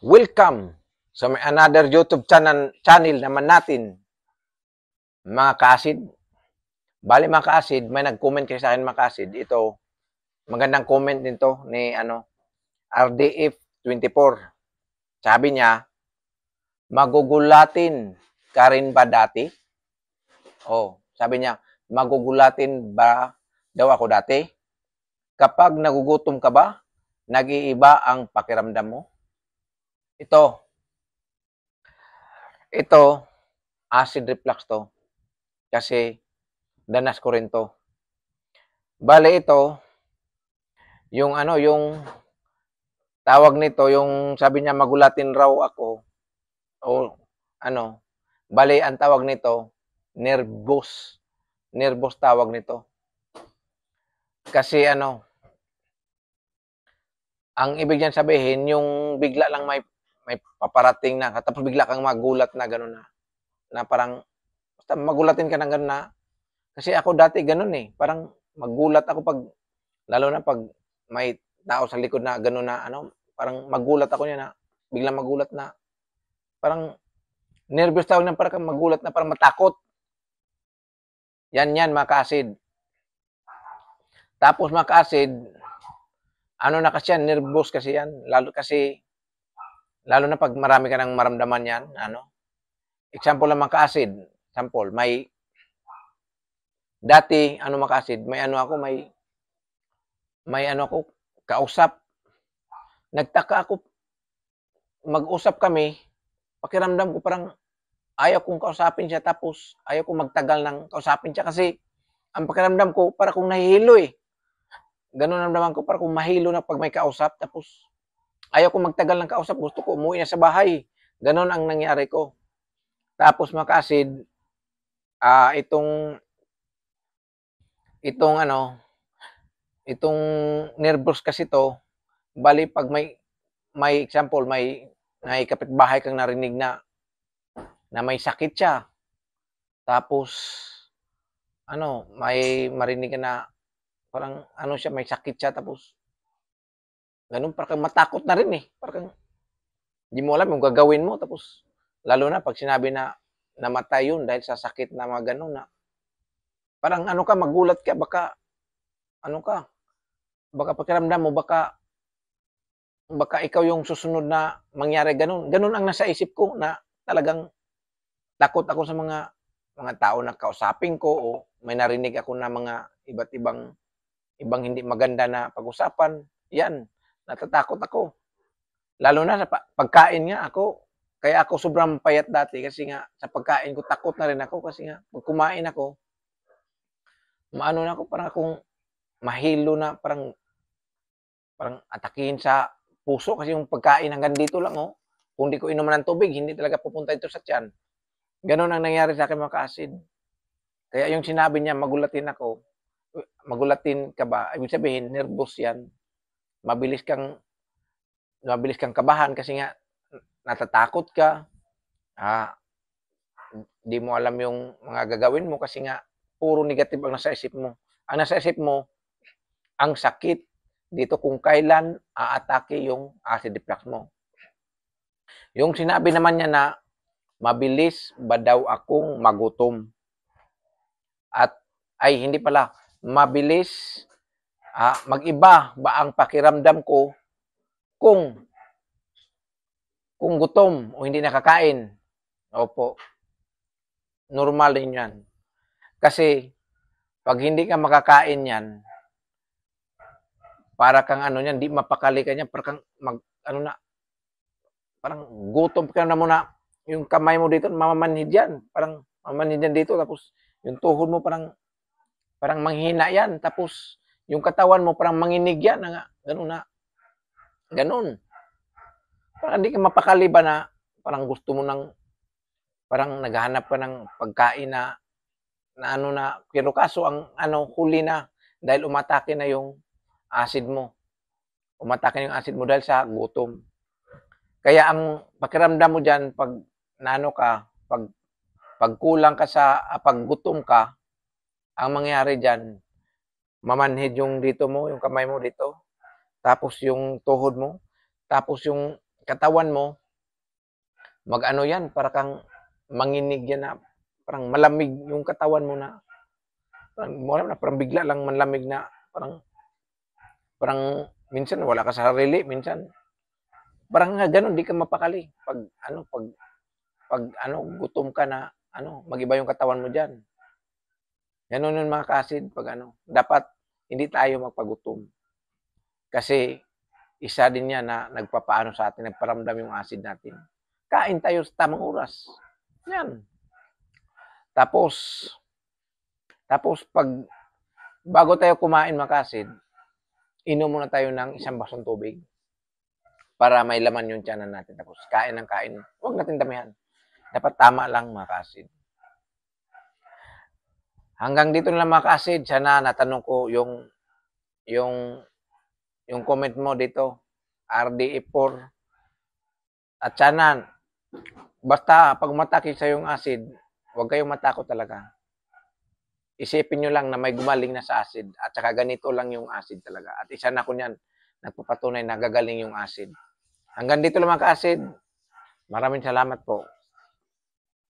Welcome sa may another YouTube channel naman natin, mga ka-acid. Bali mga ka-acid, may nag-comment kayo sa akin mga ka-acid. Ito, magandang comment din to ni RDF24. Sabi niya, magugulatin ka rin ba dati? Sabi niya, magugulatin ba daw ako dati? Kapag nagugutom ka ba, nag-iiba ang pakiramdam mo? Ito, acid reflux to. Kasi, danas ko rin to. Bale ito, yung tawag nito, yung sabi niya magulatin raw ako, bale ang tawag nito, nervous. Nervous tawag nito. Kasi ang ibig niyan sabihin, yung bigla lang may paparating na, tapos bigla kang magulat na gano'n na parang, basta magulatin ka ng gano'n na, kasi ako dati gano'n parang magulat ako lalo na pag may tao sa likod na gano'n na parang magulat ako niya na, biglang magulat na, parang nervous tawag na, parang magulat na, parang matakot. Yan mga ka-acid. Tapos mga ka-acid, na kasi yan, nervous kasi yan, lalo na pag marami ka nang maramdaman yan, example lang mga ka-acid, dati, mga ka-acid, may ako, kausap, nagtaka ako, mag-usap kami, pakiramdam ko parang ayaw kong kausapin siya, tapos ayaw kong magtagal ng kausapin siya kasi ang pakiramdam ko para kung nahihilo Ganun naman ko para kung mahilo na pag may kausap, tapos ayaw kong magtagal ng kausap, gusto ko umuwi na sa bahay. Ganun ang nangyari ko. Tapos mga ka-acid, itong nervous kasi to, bali pag may example, may kapitbahay kang narinig na may sakit siya. Tapos may marinig ka na parang siya, may sakit siya, tapos ganun, parang matakot na rin parang hindi mo alam yung gagawin mo, tapos lalo na pag sinabi na namatay yun dahil sa sakit na mga ganun na parang magulat ka, baka pakiramdam mo, baka ikaw yung susunod na mangyari ganun. Ganun ang nasa isip ko, na talagang takot ako sa mga tao na kausapin ko, o may narinig ako na mga iba't ibang hindi maganda na pag-usapan. Yan, natatakot ako. Lalo na sa pagkain nga ako, kaya ako sobrang payat dati kasi nga sa pagkain ko, takot na rin ako kasi nga pag kumain ako, na ako, parang akong mahilo na, parang atakihin sa puso kasi yung pagkain hanggang dito lang kung di ko inuman ng tubig, hindi talaga pupunta ito sa tiyan. Ganon ang nangyari sa akin mga ka-acid. Kaya yung sinabi niya, magulatin ka ba? Ibig sabihin, nervous yan. Mabilis kang kabahan kasi nga natatakot ka. Di mo alam yung mga gagawin mo kasi nga puro negative ang nasa isip mo. Ang nasa isip mo, ang sakit dito kung kailan aatake yung acid reflux mo. Yung sinabi naman niya na mabilis ba daw akong magutom? Hindi pala, mabilis mag-iba ba ang pakiramdam ko kung gutom o hindi nakakain? Opo. Normal din yan. Kasi pag hindi ka makakain yan, para kang di mapakali ka niyan, para kang parang gutom ka na muna, yung kamay mo dito, mamamanhid yan. Parang mamamanhid yan dito, tapos yung tuhod mo parang manghina yan, tapos yung katawan mo parang manginig yan, ganun. Parang hindi ka mapakali ba na parang gusto mo parang naghahanap ka ng pagkain na pero kaso ang huli na, dahil umatake na yung acid mo. Umatake na yung acid mo dahil sa gutom. Kaya ang pakiramdam mo dyan, pag pag kulang ka pag gutom ka, ang mangyari dyan, mamanhid yung dito mo, yung kamay mo dito, tapos yung tuhod mo, tapos yung katawan mo, mag-ano yan, para kang manginig yan na, parang malamig yung katawan mo na, parang bigla lang manlamig na, parang minsan wala ka sa sarili, minsan, parang nga ganun, di ka mapakali. Pag gutom ka na, mag-iba yung katawan mo dyan. Ganun yung mga kasid, dapat hindi tayo magpagutom. Kasi, isa din yan na nagpapaano sa atin, nagparamdam yung acid natin. Kain tayo sa tamang oras. Yan. Tapos bago tayo kumain mga kasid, inom muna tayo ng 1 basong tubig para may laman yung tiyanan natin. Tapos kain ng kain. Huwag natin damihan. Dapat tama lang mga kasid. Hanggang dito na lang mga kasid. Sana natanong ko yung comment mo dito. RDE4. At sana, basta pag matakit sa yung acid, huwag kayong matakot talaga. Isipin nyo lang na may gumaling na sa acid at saka ganito lang yung acid talaga. At isa na ko niyan, nagpapatunay na gagaling yung acid. Hanggang dito lang mga ka-acid. Maraming salamat po.